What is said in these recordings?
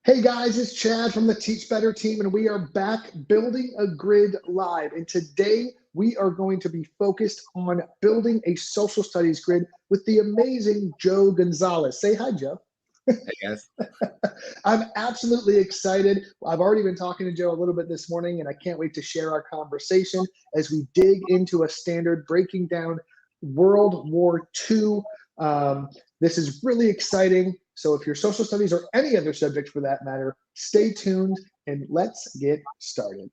Hey guys, it's Chad from the Teach Better team, and we are back building a grid live. And today we are going to be focused on building a social studies grid with the amazing Joe Gonzalez. Say hi, Joe. I guess. I'm absolutely excited. I've already been talking to Joe a little bit this morning, and I can't wait to share our conversation as we dig into a standard breaking down World War II. This is really exciting. So, if your social studies or any other subject for that matter, stay tuned and let's get started.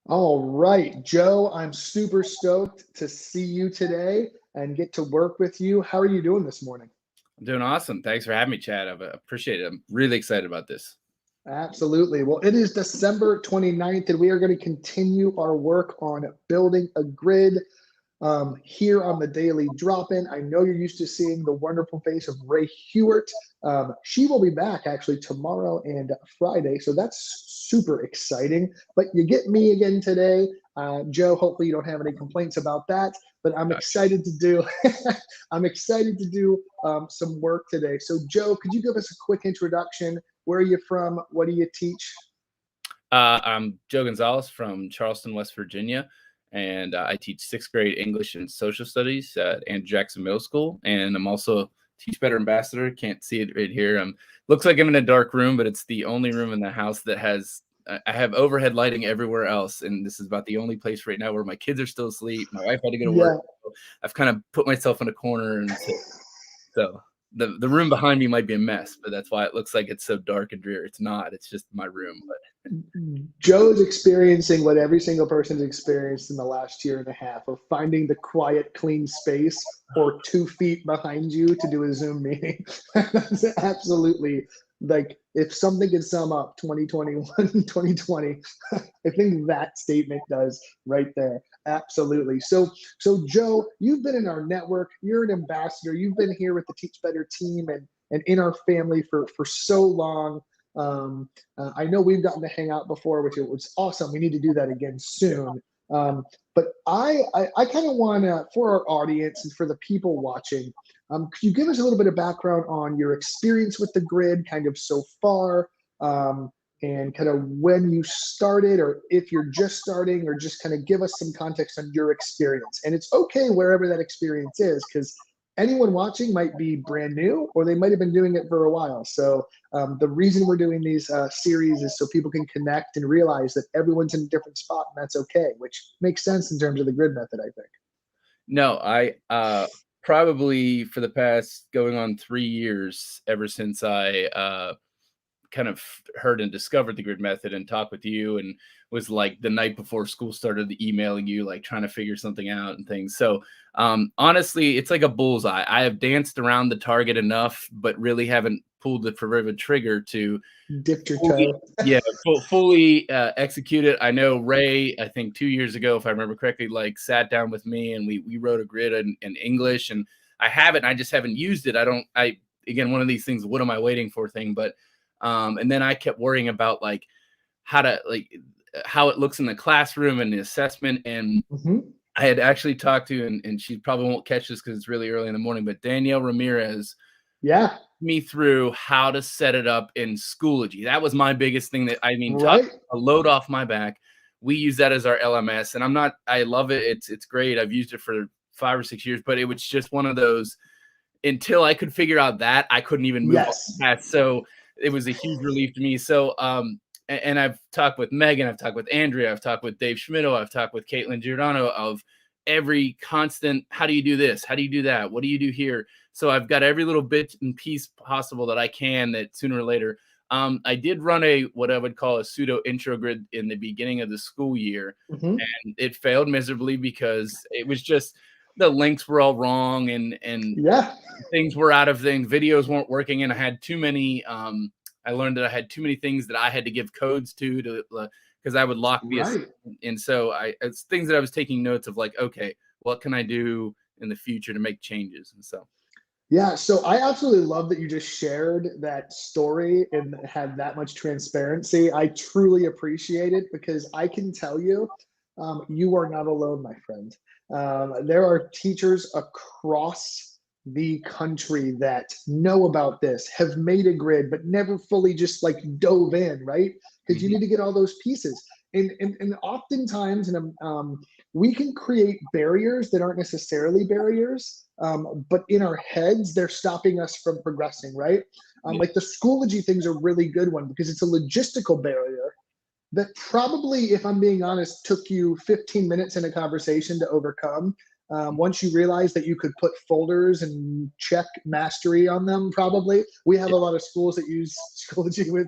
All right, Joe, I'm super stoked to see you today and get to work with you. How are you doing this morning? I'm doing awesome. Thanks for having me, Chad. I appreciate it. I'm really excited about this. Absolutely. Well, it is December 29th, and we are going to continue our work on building a grid here on the Daily Drop In. I know you're used to seeing the wonderful face of Ray Hewitt. She will be back actually tomorrow and Friday, so that's super exciting. But you get me again today. Joe, hopefully you don't have any complaints about that, but I'm excited to do I'm excited to do some work today. So Joe, could you give us a quick introduction? Where are you from? What do you teach? I'm Joe Gonzalez from Charleston, West Virginia, and I teach sixth grade English and social studies at Andrew Jackson Middle School. And I'm also Teach Better ambassador. Can't see it right here. Looks like I'm in a dark room, but it's the only room in the house that has. I have overhead lighting everywhere else, and this is about the only place right now where my kids are still asleep. My wife had to go to work. Yeah. So I've kind of put myself in a corner, and so the room behind me might be a mess, but that's why it looks like it's so dark and dreary. It's not. It's just my room. But Joe's experiencing what every single person's experienced in the last year and a half of finding the quiet, clean space or 2 feet behind you to do a Zoom meeting. That's absolutely like if something could sum up 2021, 2020, I think that statement does right there. Absolutely. So Joe, you've been in our network, you're an ambassador, you've been here with the Teach Better team and in our family for so long. I know we've gotten to hang out before, which it was awesome. We need to do that again soon. But I kind of want to, for our audience and for the people watching, could you give us a little bit of background on your experience with the grid kind of so far, and kind of when you started, or if you're just starting, or just kind of give us some context on your experience. And it's okay wherever that experience is, because anyone watching might be brand new, or they might have been doing it for a while. So the reason we're doing these series is so people can connect and realize that everyone's in a different spot, and that's okay, which makes sense in terms of the grid method, I think. no, I probably for the past going on 3 years, ever since I kind of heard and discovered the grid method and talked with you, and was like the night before school started emailing you, like trying to figure something out and things. So honestly, it's like a bullseye. I have danced around the target enough, but really haven't pulled the proverbial trigger to Dipped your fully, toe. yeah, fully execute it. I know Ray, I think 2 years ago, if I remember correctly, like sat down with me and we wrote a grid in English, and I have it, and I just haven't used it. Again, one of these things, what am I waiting for thing, but and then I kept worrying about like how it looks in the classroom and the assessment. And Hmm. I had actually talked to, and she probably won't catch this because it's really early in the morning, but Danielle Ramirez Yeah. me through how to set it up in Schoology. That was my biggest thing. Talk Right. a load off my back. We use that as our LMS, and I love it. It's great. I've used it for 5 or 6 years, but it was just one of those, until I could figure out that, I couldn't even move on Yes. past. So it was a huge relief to me. So and I've talked with Megan, I've talked with Andrea, I've talked with Dave Schmidl, I've talked with Caitlin Giordano of every constant, how do you do this? How do you do that? What do you do here? So I've got every little bit and piece possible that I can, that sooner or later. I did run what I would call a pseudo intro grid in the beginning of the school year, and it failed miserably because it was just the links were all wrong, and things were out of things. Videos weren't working, and I had too many. I learned that I had too many things that I had to give codes to because I would lock the and so it's things that I was taking notes of, like, okay, what can I do in the future to make changes? And so. Yeah, so I absolutely love that you just shared that story and had that much transparency. I truly appreciate it, because I can tell you, you are not alone, my friend. There are teachers across the country that know about this, have made a grid, but never fully just like dove in, right? Because you need to get all those pieces. And oftentimes, we can create barriers that aren't necessarily barriers, but in our heads, they're stopping us from progressing, right? Like the Schoology thing's a really good one, because it's a logistical barrier that probably, if I'm being honest, took you 15 minutes in a conversation to overcome. Once you realize that you could put folders and check mastery on them, probably. We have a lot of schools that use Schoology with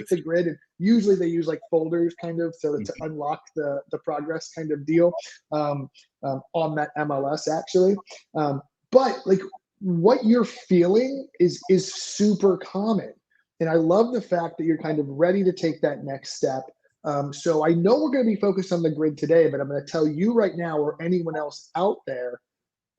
the grid, and usually they use like folders kind of to unlock the progress kind of deal on that MLS actually. But like what you're feeling is super common. And I love the fact that you're kind of ready to take that next step. So I know we're going to be focused on the grid today, but I'm going to tell you right now, or anyone else out there,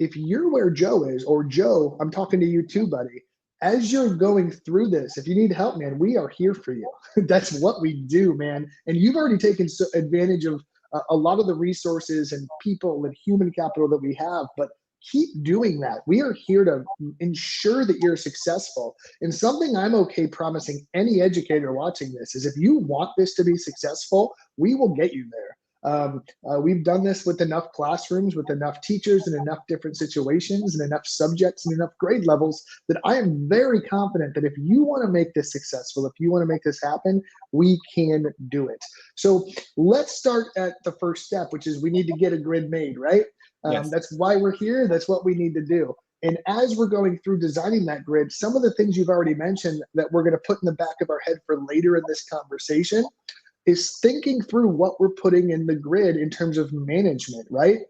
if you're where Joe is, or Joe, I'm talking to you too, buddy. As you're going through this, if you need help, man, we are here for you. That's what we do, man. And you've already taken advantage of a lot of the resources and people and human capital that we have, but keep doing that. We are here to ensure that you're successful. And something I'm okay promising any educator watching this is, if you want this to be successful, we will get you there. We've done this with enough classrooms, with enough teachers, and enough different situations, and enough subjects, and enough grade levels, that I am very confident that if you want to make this successful, if you want to make this happen, we can do it. So let's start at the first step, which is we need to get a grid made, right? Yes. That's why we're here. That's what we need to do. And as we're going through designing that grid, some of the things you've already mentioned that we're going to put in the back of our head for later in this conversation is thinking through what we're putting in the grid in terms of management, right?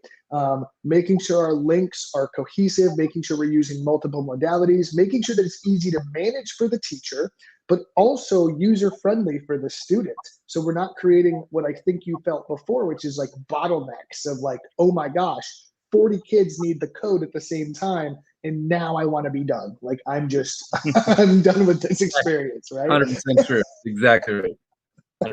Making sure our links are cohesive, making sure we're using multiple modalities, making sure that it's easy to manage for the teacher, but also user-friendly for the student. So we're not creating what I think you felt before, which is like bottlenecks of like, oh my gosh, 40 kids need the code at the same time, and now I want to be done. Like I'm done with this experience, right? 100% true. Exactly right.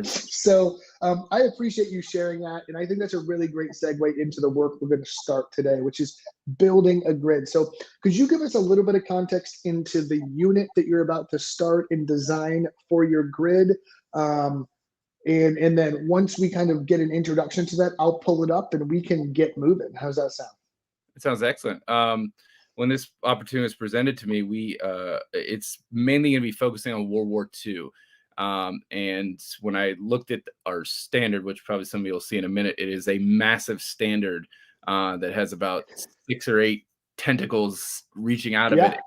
So I appreciate you sharing that. And I think that's a really great segue into the work we're going to start today, which is building a grid. So could you give us a little bit of context into the unit that you're about to start and design for your grid? And then once we kind of get an introduction to that, I'll pull it up and we can get moving. How's that sound? It sounds excellent. When this opportunity was presented to me, it's mainly going to be focusing on World War II. And when I looked at our standard, which probably some of you will see in a minute, it is a massive standard that has about 6 or 8 tentacles reaching out of it.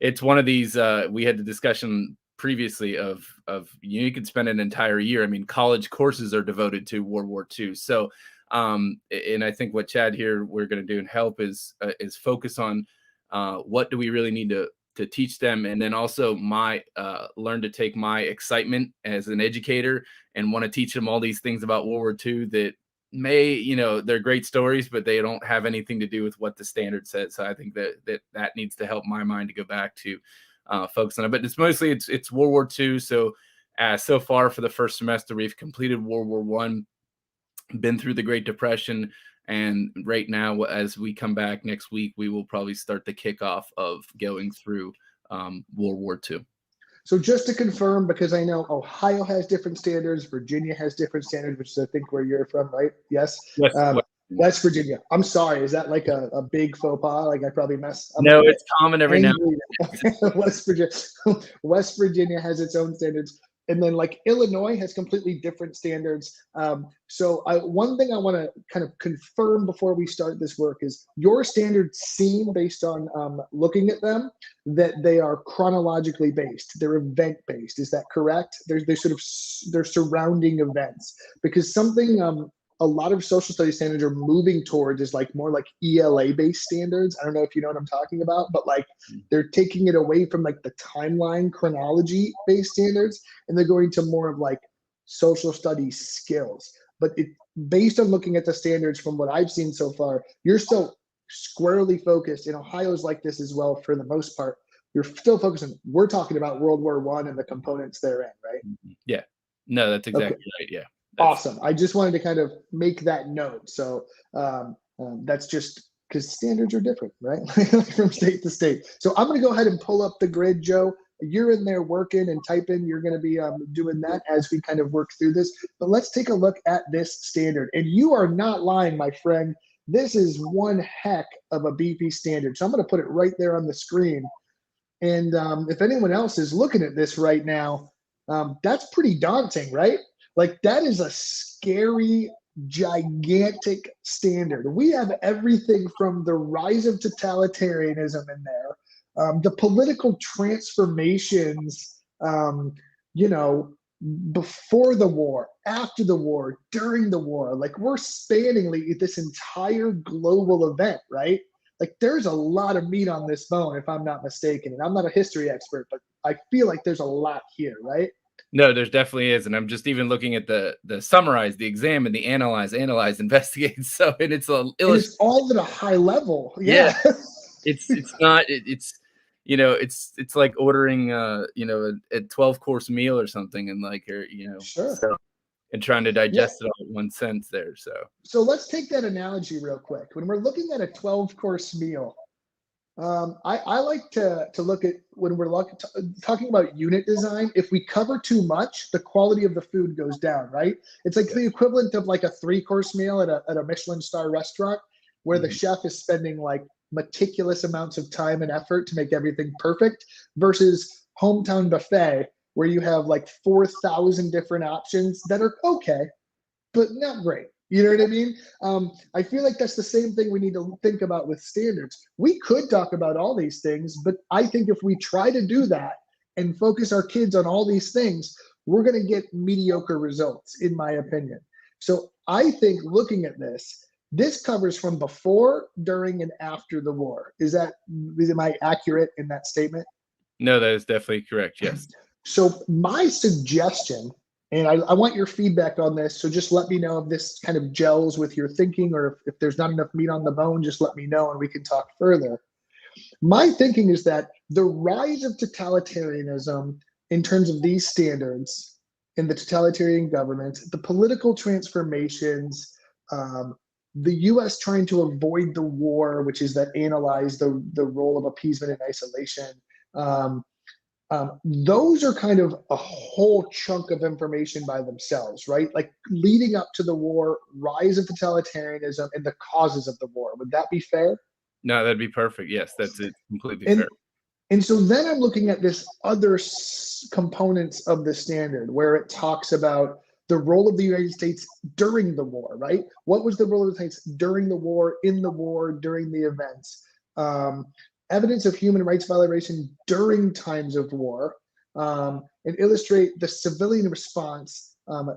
It's one of these, we had the discussion previously of you could spend an entire year. I mean, college courses are devoted to World War II. So, and I think what Chad here we're going to do and help is focus on what do we really need to teach them, and then also learn to take my excitement as an educator and want to teach them all these things about World War II that may, they're great stories, but they don't have anything to do with what the standard says. So I think that needs to help my mind to go back to focus on it. But it's mostly it's World War II. So so far for the first semester, we've completed World War I, been through the Great Depression. And right now, as we come back next week, we will probably start the kickoff of going through World War II. So just to confirm, because I know Ohio has different standards, Virginia has different standards, which is I think where you're from, right? Yes. West Virginia. I'm sorry. Is that like a big faux pas? Like I probably messed up. No, it's common every now and then. West Virginia has its own standards. And then like Illinois has completely different standards. So one thing I want to kind of confirm before we start this work is your standards seem, based on looking at them, that they are chronologically based. They're event based. Is that correct? They're surrounding events, because something a lot of social studies standards are moving towards is like more like ELA based standards. I don't know if you know what I'm talking about, but like they're taking it away from like the timeline chronology based standards, and they're going to more of like social studies skills. But it, based on looking at the standards from what I've seen so far, you're still squarely focused, and Ohio's like this as well for the most part. You're still focusing, we're talking about World War I and the components therein, right? Yeah. No, that's exactly right. Yeah. Awesome. I just wanted to kind of make that note. So that's just because standards are different, right? From state to state. So I'm going to go ahead and pull up the grid, Joe. You're in there working and typing. You're going to be doing that as we kind of work through this. But let's take a look at this standard. And you are not lying, my friend. This is one heck of a beefy standard. So I'm going to put it right there on the screen. And if anyone else is looking at this right now, that's pretty daunting, right? Like that is a scary, gigantic standard. We have everything from the rise of totalitarianism in there, the political transformations, you know, before the war, after the war, during the war. Like we're spanning this entire global event, right? Like there's a lot of meat on this bone, if I'm not mistaken. And I'm not a history expert, but I feel like there's a lot here, right? No, there's definitely is. And I'm just even looking at the summarize, the examine, the analyze, investigate. So, and it's it's all at a high level. Yeah. It's not, it's, you know, it's like ordering, you know, a 12-course meal or something, and like, you know, sure. So, and trying to digest it all in one sense there. So let's take that analogy real quick. When we're looking at a 12-course meal, I like to look at, when we're talking about unit design, if we cover too much, the quality of the food goes down, right? It's like the equivalent of like a 3-course meal at a Michelin star restaurant, where the chef is spending like meticulous amounts of time and effort to make everything perfect, versus hometown buffet, where you have like 4,000 different options that are okay, but not great. You know what I mean? I feel like that's the same thing we need to think about with standards. We could talk about all these things, but I think if we try to do that and focus our kids on all these things, we're going to get mediocre results, in my opinion. So I think looking at this covers from before, during, and after the war. Am I accurate in that statement? No, that is definitely correct. Yes. So my suggestion, and I want your feedback on this, so just let me know if this kind of gels with your thinking, or if there's not enough meat on the bone, just let me know and we can talk further. My thinking is that the rise of totalitarianism in terms of these standards in the totalitarian government, the political transformations, the US trying to avoid the war, which is that analyze the role of appeasement and isolation, those are kind of a whole chunk of information by themselves, right? Like leading up to the war, rise of totalitarianism, and the causes of the war. Would that be fair? No, that'd be perfect. Yes, that's it. Completely fair. And so then I'm looking at this other components of the standard, where it talks about the role of the United States during the war, right? What was the role of the United States during the war, in the war, during the events? Evidence of human rights violation during times of war, and illustrate the civilian response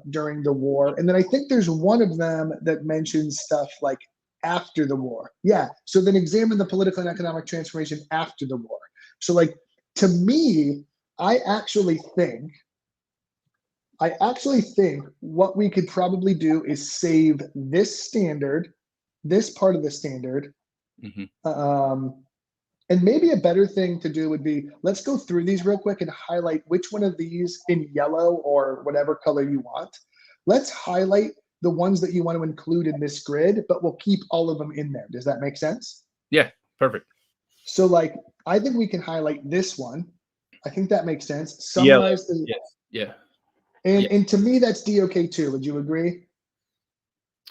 during the war. And then I think there's one of them that mentions stuff like after the war. Yeah. So then examine the political and economic transformation after the war. So like, to me, I actually think what we could probably do is save this standard, this part of the standard. And maybe a better thing to do would be, let's go through these real quick and highlight which one of these in yellow or whatever color you want. Let's highlight the ones that you want to include in this grid, but we'll keep all of them in there. Does that make sense? Yeah, perfect. So like, I think we can highlight this one. I think that makes sense. Summarize the, yeah. And to me, that's DOK too. Would you agree?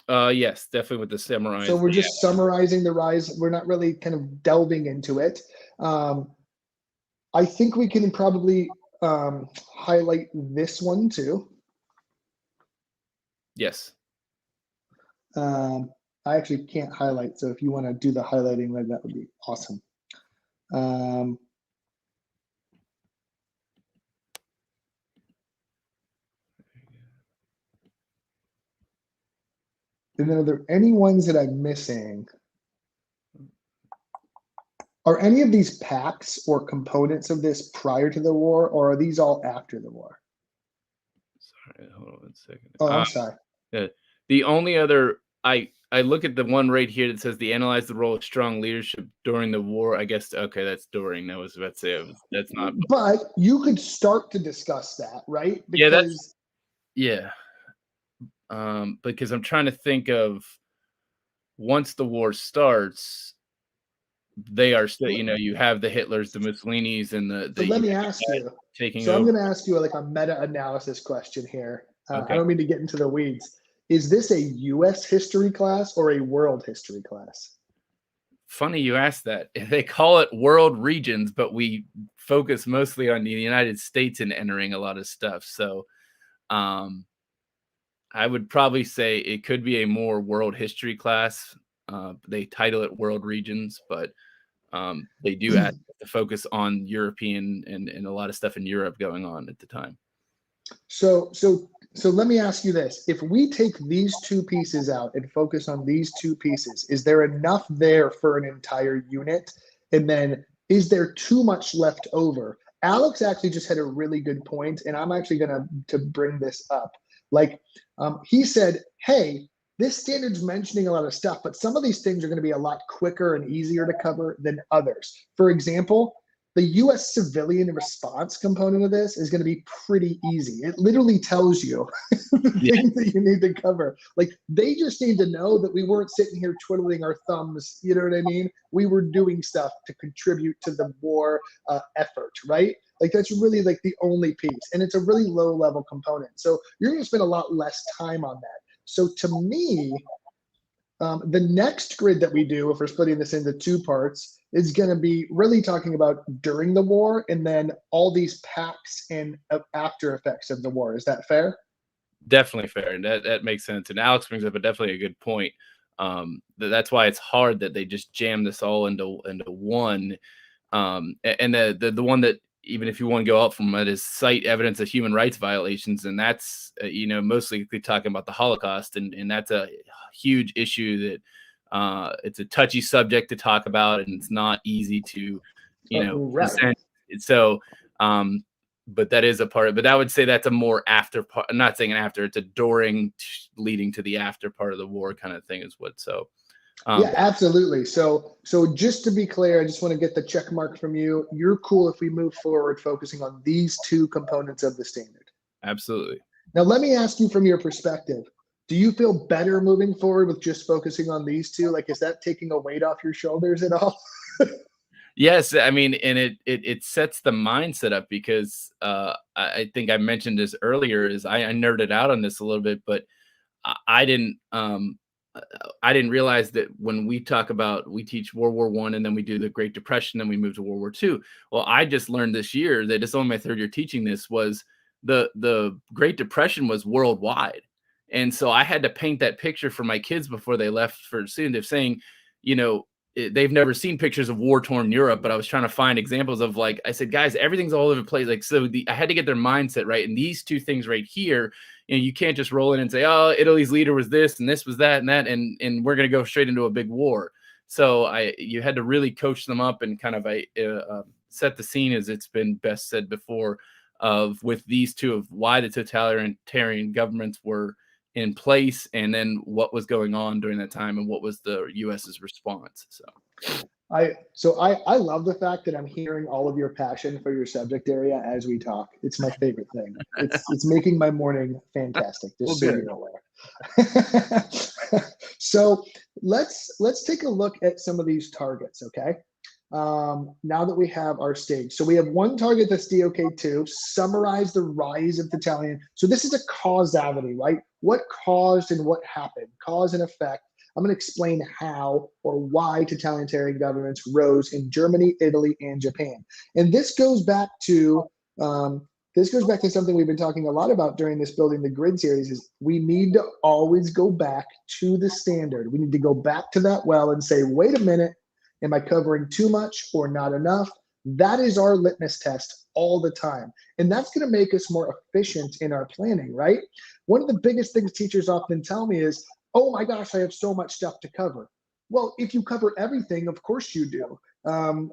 Yes, definitely with the summarize. So we're just summarizing the rise. We're not really kind of delving into it. I think we can probably highlight this one too. Yes. I actually can't highlight, so if you want to do the highlighting, then that would be awesome. And then are there any ones that I'm missing? Are any of these packs or components of this prior to the war, or are these all after the war? Sorry, hold on 1 second. Oh, I'm sorry. The only other I look at the one right here that says they analyze the role of strong leadership during the war. I guess okay, that's during. I was about to say that's not. But you could start to discuss that, right? Because, because I'm trying to think of once the war starts, they are still, you have the Hitlers, the Mussolinis, and the. So let me ask you. Taking so over. I'm going to ask you like a meta-analysis question here. Okay. I don't mean to get into the weeds. Is this a U.S. history class or a world history class? Funny you asked that. They call it world regions, but we focus mostly on the United States in entering a lot of stuff. So I would probably say it could be a more world history class. They title it world regions, but they do add the focus on European and a lot of stuff in Europe going on at the time. So let me ask you this. If we take these two pieces out and focus on these two pieces, is there enough there for an entire unit? And then is there too much left over? Alex actually just had a really good point, and I'm actually going to bring this up. Like he said, hey, this standard's mentioning a lot of stuff, but some of these things are going to be a lot quicker and easier to cover than others. For example, the U.S. civilian response component of this is going to be pretty easy. It literally tells you the things that you need to cover. Like they just need to know that we weren't sitting here twiddling our thumbs. You know what I mean? We were doing stuff to contribute to the war effort, right? Like that's really like the only piece, and it's a really low level component. So you're going to spend a lot less time on that. So to me, the next grid that we do, if we're splitting this into two parts, is going to be really talking about during the war and then all these packs and after effects of the war. Is that fair? Definitely fair. And that makes sense. And Alex brings up definitely a good point. That's why it's hard that they just jam this all into one. And the one that, even if you want to go out from it, is cite evidence of human rights violations. And that's, mostly talking about the Holocaust. And that's a huge issue that it's a touchy subject to talk about, and it's not easy to, consent. So, but that is a part of it. But I would say that's a more after part. I'm not saying an after, it's a during leading to the after part of the war kind of thing is what. So, yeah, absolutely. So just to be clear, I just want to get the check mark from you. You're cool if we move forward focusing on these two components of the standard. Absolutely. Now, let me ask you from your perspective, do you feel better moving forward with just focusing on these two? Like, is that taking a weight off your shoulders at all? Yes, I mean, and it sets the mindset up because I think I mentioned this earlier. Is I nerded out on this a little bit, but I didn't realize that when we teach World War I and then we do the Great Depression, then we move to World War II. Well, I just learned this year that it's only my third year teaching this, was the Great Depression was worldwide. And so I had to paint that picture for my kids before they left for students, saying, they've never seen pictures of war-torn Europe, but I was trying to find examples of, like, I said, guys, everything's all over the place. Like, so I had to get their mindset right. And these two things right here, you can't just roll in and say, oh, Italy's leader was this and this was that and that, and we're going to go straight into a big war. So you had to really coach them up and kind of set the scene, as it's been best said before, with these two, of why the totalitarian governments were in place, and then what was going on during that time, and what was the US's response. I love the fact that I'm hearing all of your passion for your subject area as we talk. It's my favorite thing. It's making my morning fantastic. Just so you're aware. So let's take a look at some of these targets. Okay. Now that we have our stage, so we have one target that's DOK2, summarize the rise of totalitarian. So this is a causality, right? What caused and what happened, cause and effect. I'm going to explain how or why totalitarian governments rose in Germany, Italy, and Japan. And this goes back to this goes back to something we've been talking a lot about during this Building the Grid series is we need to always go back to the standard. We need to go back to that well and say, wait a minute, am I covering too much or not enough? That is our litmus test all the time. And that's going to make us more efficient in our planning, right? One of the biggest things teachers often tell me is, oh my gosh, I have so much stuff to cover. Well, if you cover everything, of course you do,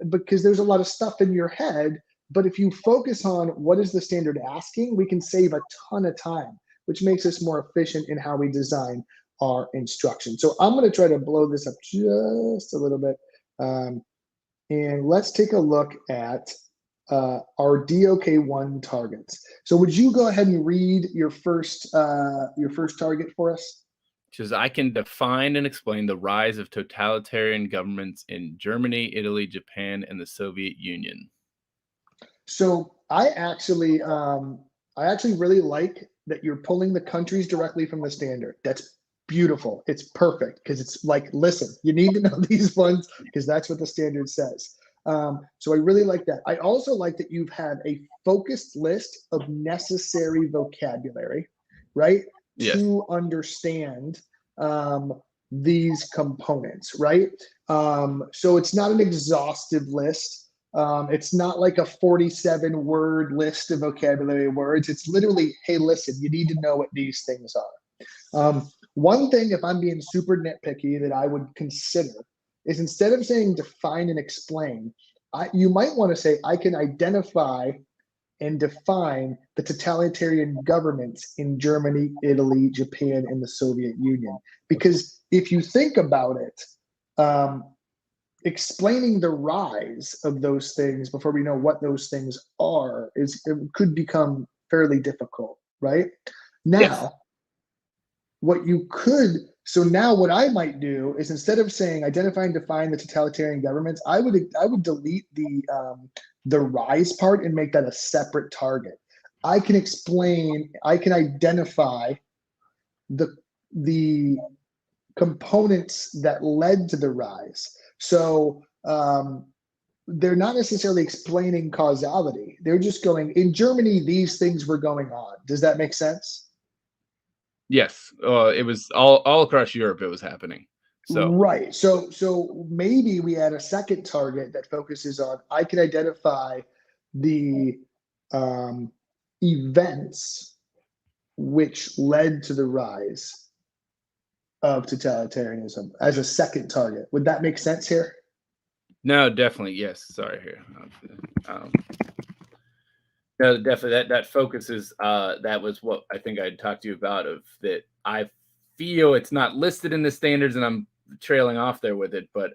because there's a lot of stuff in your head. But if you focus on what is the standard asking, we can save a ton of time, which makes us more efficient in how we design our instruction. So I'm going to try to blow this up just a little bit. And let's take a look at our DOK1 targets. So would you go ahead and read your first target for us? Says, I can define and explain the rise of totalitarian governments in Germany, Italy, Japan, and the Soviet Union. So I actually really like that you're pulling the countries directly from the standard. That's beautiful. It's perfect because it's like, listen, you need to know these ones because that's what the standard says. So I really like that. I also like that you've had a focused list of necessary vocabulary, right? Yes. To understand these components, right? So it's not an exhaustive list. It's not like a 47 word list of vocabulary words. It's literally, hey, listen, you need to know what these things are. One thing, if I'm being super nitpicky, that I would consider is instead of saying define and explain, you might want to say, I can identify and define the totalitarian governments in Germany, Italy, Japan, and the Soviet Union. Because if you think about it, explaining the rise of those things before we know what those things are it could become fairly difficult, right? Now, yes. What I might do is instead of saying identify and define the totalitarian governments, I would delete the rise part and make that a separate target. I can identify the components that led to the rise. So they're not necessarily explaining causality. They're just going, in Germany, these things were going on. Does that make sense? Yes. It was all across Europe it was happening. So right. So maybe we add a second target that focuses on, I can identify the events which led to the rise of totalitarianism as a second target. Would that make sense here? No, definitely. Yes. Sorry here. No, definitely that focuses, that was what I think I talked to you about, of that I feel it's not listed in the standards and I'm trailing off there with it, but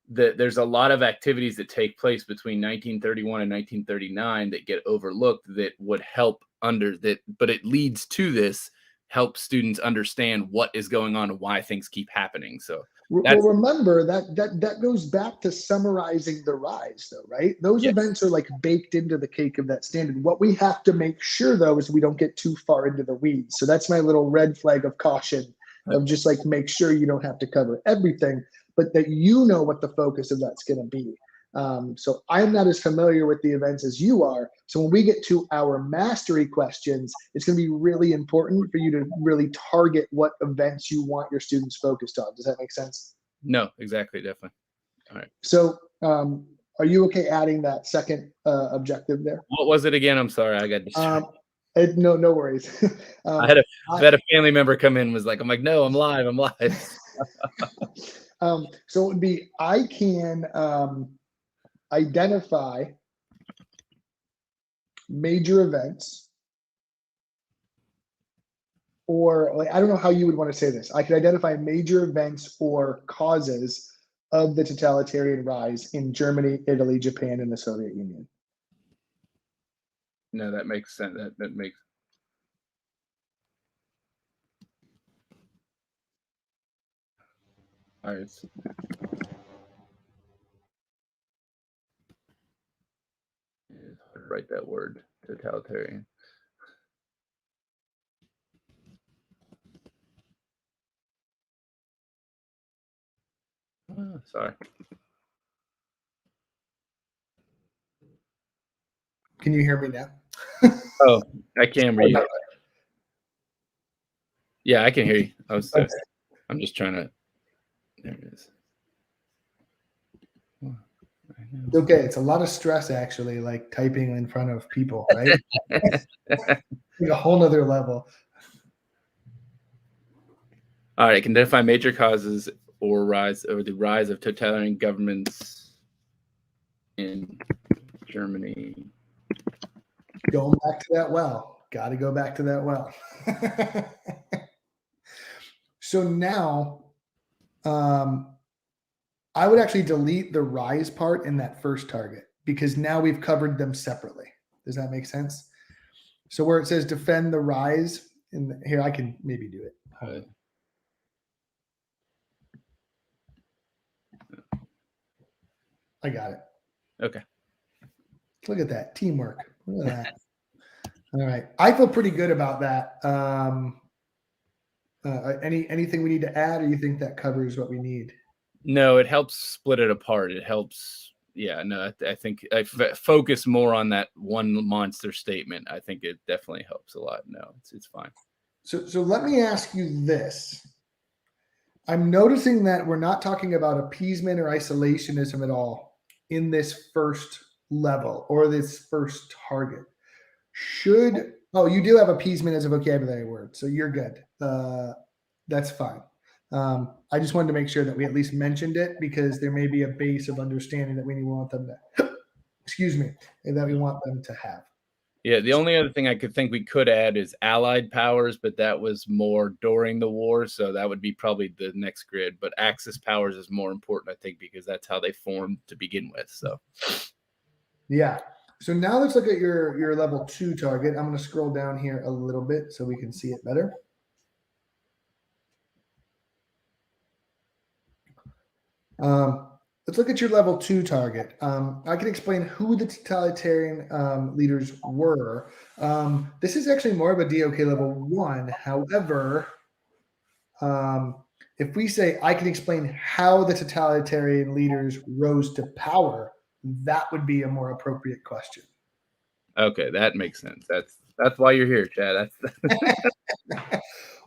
there's a lot of activities that take place between 1931 and 1939 that get overlooked that would help but it leads to this, help students understand what is going on and why things keep happening. So well, remember that goes back to summarizing the rise, though, right? Those yes. events are like baked into the cake of that standard. What we have to make sure, though, is we don't get too far into the weeds. So that's my little red flag of caution of just like make sure you don't have to cover everything, but that you know what the focus of that's going to be. So I'm not as familiar with the events as you are. So when we get to our mastery questions, it's going to be really important for you to really target what events you want your students focused on. Does that make sense? No, exactly. Definitely. All right. So are you okay adding that second objective there? What was it again? I'm sorry. I got distracted. No worries. I had a family member come in and was like, I'm like, no, I'm live. So it would be, I can identify major events, or like, I don't know how you would want to say this. I could identify major events or causes of the totalitarian rise in Germany, Italy, Japan, and the Soviet Union. No, that makes sense. That makes. All right. It's hard to write that word, totalitarian. Sorry. Can you hear me now? Oh, I can read. Yeah, I can hear you. Okay. I'm just trying to. There it is. Okay, it's a lot of stress actually, like typing in front of people, right? Like a whole nother level. All right, can identify major causes or the rise of totalitarian governments in Germany. Going back to that well. Got to go back to that well. So now, I would actually delete the rise part in that first target because now we've covered them separately. Does that make sense? So where it says defend the rise, and here I can maybe do it. I got it. Okay. Look at that teamwork. Look at that. All right. I feel pretty good about that. Anything we need to add, or you think that covers what we need? No, it helps split it apart. It helps. Yeah, no, I think I focus more on that one monster statement. I think it definitely helps a lot. No, it's fine. So let me ask you this. I'm noticing that we're not talking about appeasement or isolationism at all in this first level or this first target. You do have appeasement as a vocabulary word, so you're good. That's fine. I just wanted to make sure that we at least mentioned it because there may be a base of understanding that we want them to, excuse me, that we want them to have. Yeah, the only other thing I could think we could add is allied powers, but that was more during the war, so that would be probably the next grid. But Axis powers is more important, I think, because that's how they formed to begin with. So, yeah. So now let's look at your level 2 target. I'm going to scroll down here a little bit so we can see it better. Let's look at your level 2 target. I can explain who the totalitarian leaders were. This is actually more of a DOK level 1. However, if we say I can explain how the totalitarian leaders rose to power, that would be a more appropriate question. Okay, that makes sense. That's why you're here, Chad.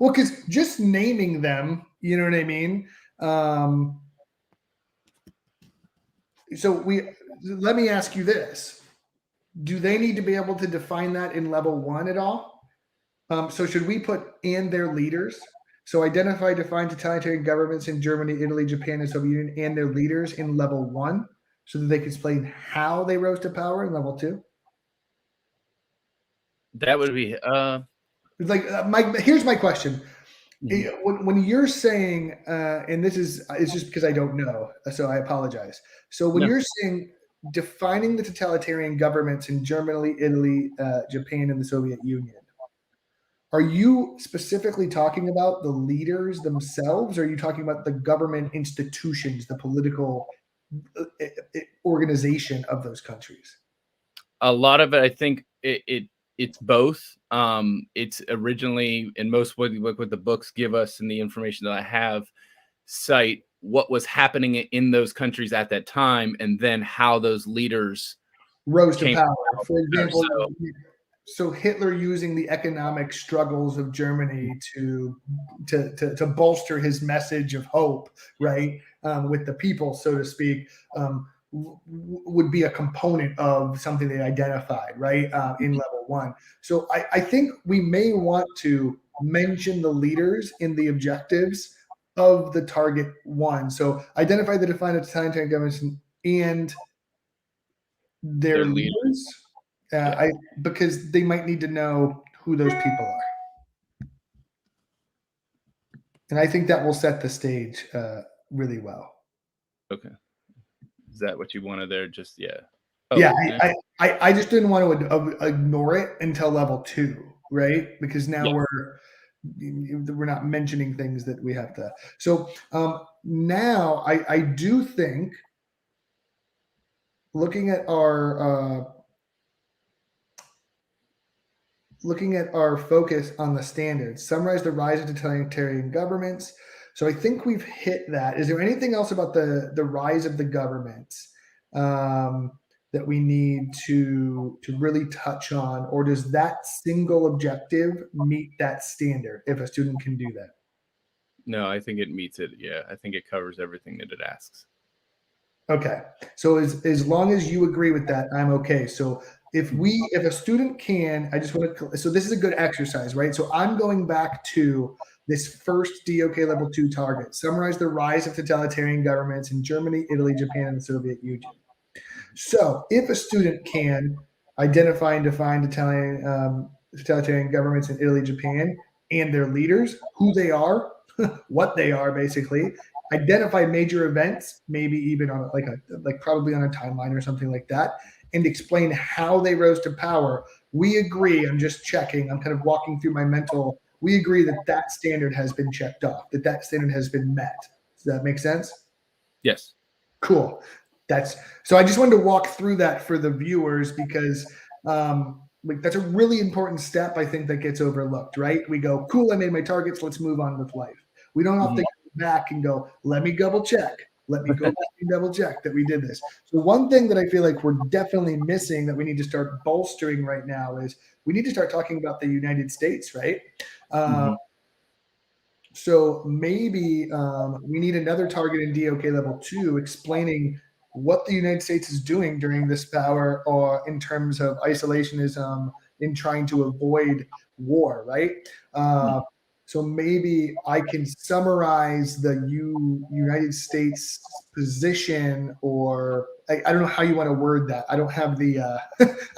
Well, because just naming them, you know what I mean? So let me ask you this. Do they need to be able to define that in level 1 at all? So should we put and their leaders? So identify, define totalitarian governments in Germany, Italy, Japan, and Soviet Union and their leaders in level 1 so that they can explain how they rose to power in level 2? That would be here's my question. When you're saying, and it's just because I don't know, so I apologize. So when you're saying defining the totalitarian governments in Germany, Italy, Japan, and the Soviet Union, are you specifically talking about the leaders themselves, or are you talking about the government institutions, the political organization of those countries? A lot of it, I think it's both. It's originally, and most what the books give us and the information that I have cite what was happening in those countries at that time, and then how those leaders rose to power. For example, so Hitler using the economic struggles of Germany to bolster his message of hope, right, with the people, so to speak, would be a component of something they identified, right, in level 1. So I think we may want to mention the leaders in the objectives of the target 1. So identify the defined totalitarian governments and their leaders. Because they might need to know who those people are. And I think that will set the stage really well. Okay. Is that what you wanted there? Just, yeah. Oh, yeah, I just didn't want to ignore it until level 2, right? Because now we're not mentioning things that we have to. So now I do think looking at our focus on the standards, summarize the rise of totalitarian governments. So I think we've hit that. Is there anything else about the rise of the governments that we need to really touch on, or does that single objective meet that standard if a student can do that? No, I think it meets it. Yeah, I think it covers everything that it asks. Okay. So as long as you agree with that, I'm okay. So if a student can, I just want to, so this is a good exercise, right? So I'm going back to this first DOK level 2 target, summarize the rise of totalitarian governments in Germany, Italy, Japan, and the Soviet Union. So if a student can identify and define totalitarian governments in Italy, Japan, and their leaders, who they are, what they are, basically, identify major events, maybe even on like probably on a timeline or something like that, and explain how they rose to power. We agree. I'm just checking. I'm kind of walking through my mental. We agree that that standard has been checked off, that that standard has been met. Does that make sense? Yes. Cool. So I just wanted to walk through that for the viewers because like that's a really important step I think that gets overlooked, right? We go, cool, I made my targets, let's move on with life. We don't have to go back and go, let me double check. Let me go back and double check that we did this. So one thing that I feel like we're definitely missing that we need to start bolstering right now is we need to start talking about the United States, right? So maybe we need another target in DOK level 2 explaining what the United States is doing during this power or in terms of isolationism in trying to avoid war, right? So maybe I can summarize the United States position, or I don't know how you want to word that. I don't have the I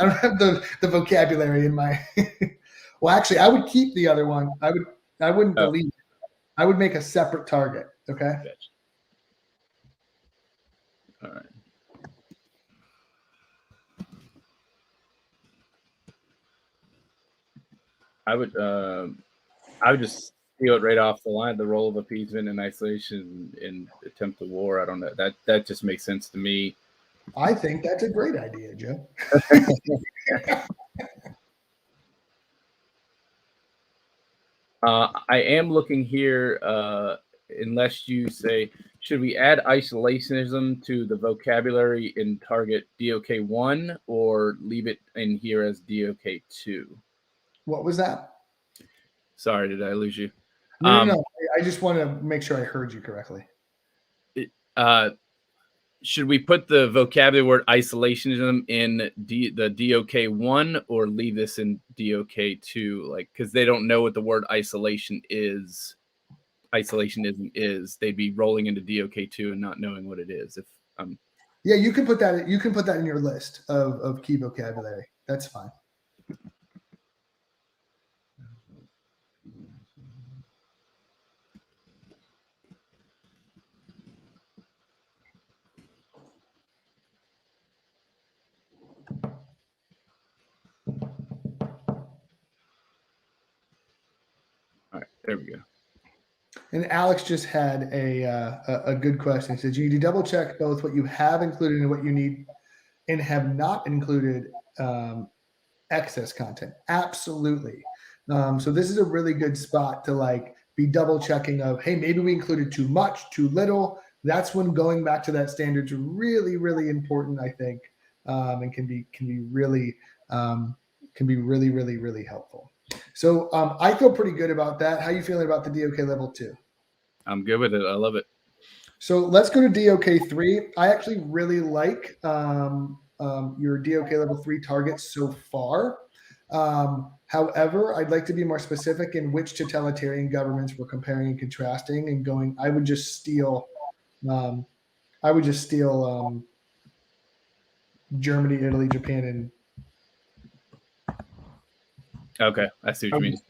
don't have the vocabulary in my. Well, actually, I would keep the other one. I wouldn't delete it. I would make a separate target. Okay. Gotcha. All right. I would just steal it right off the line. The role of appeasement and isolation in attempt to war. I don't know. That just makes sense to me. I think that's a great idea, Joe. I am looking here, unless you say, should we add isolationism to the vocabulary in target DOK 1 or leave it in here as DOK 2? What was that? Sorry, did I lose you? No. I just want to make sure I heard you correctly. Should we put the vocabulary word isolationism in the DOK 1 or leave this in DOK 2? Like, because they don't know what the word isolationism is. They'd be rolling into DOK 2 and not knowing what it is. Yeah, you can put that. You can put that in your list of key vocabulary. That's fine. All right, there we go. And Alex just had a good question. He says, you need to double check both what you have included and what you need and have not included excess content. Absolutely. So this is a really good spot to like be double checking of, hey, maybe we included too much, too little. That's when going back to that standard is really, really important, I think, and can be really, really helpful. So I feel pretty good about that. How are you feeling about the DOK level 2? I'm good with it. I love it. So let's go to DOK 3. I actually really like your DOK level 3 targets so far. However, I'd like to be more specific in which totalitarian governments we're comparing and contrasting and going. I would just steal Germany, Italy, Japan, and okay, I see what you mean.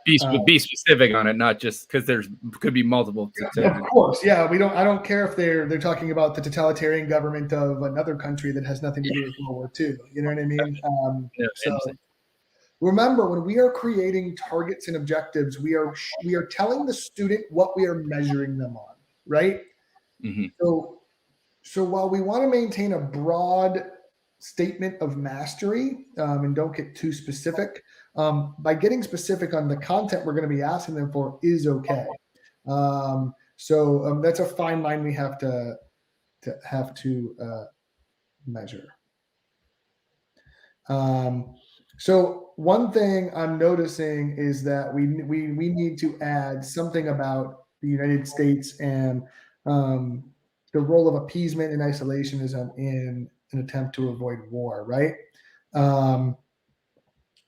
Be specific on it, not just because there's could be multiple. Of course, yeah. I don't care if they're talking about the totalitarian government of another country that has nothing to do with World War II. You know what I mean? So remember, when we are creating targets and objectives, we are telling the student what we are measuring them on, right? Mm-hmm. So while we want to maintain a broad statement of mastery and don't get too specific, by getting specific on the content we're going to be asking them for is okay. So that's a fine line we have to measure. So one thing I'm noticing is that we need to add something about the United States and the role of appeasement and isolationism in an attempt to avoid war, right?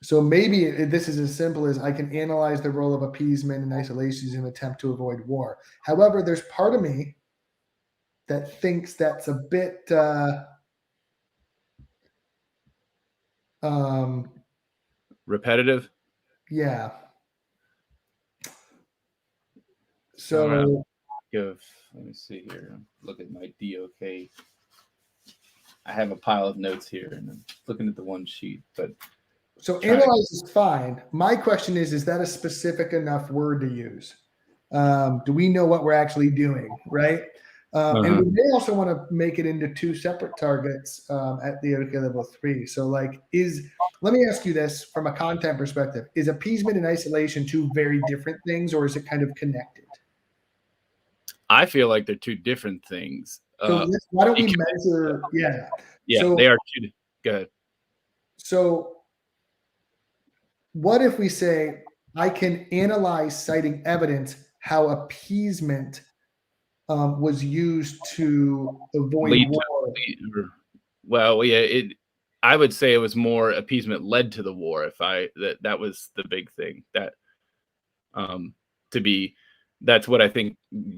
So maybe this is as simple as I can analyze the role of appeasement and isolationism in an attempt to avoid war. However, there's part of me that thinks that's a bit repetitive. Yeah. So let me see here. Look at my DOK. I have a pile of notes here, and I'm looking at the one sheet. But so analyze is fine. My question is that a specific enough word to use? Do we know what we're actually doing, right? And we may also want to make it into two separate targets at the DOK level 3. So let me ask you this from a content perspective. Is appeasement and isolation two very different things, or is it kind of connected? I feel like they're two different things. So why don't we measure? Yeah. Yeah, so, they are two. Go ahead. So what if we say, I can analyze citing evidence how appeasement was used to avoid war? Well, yeah, I would say it was more appeasement led to the war. That was the big thing that that's what I think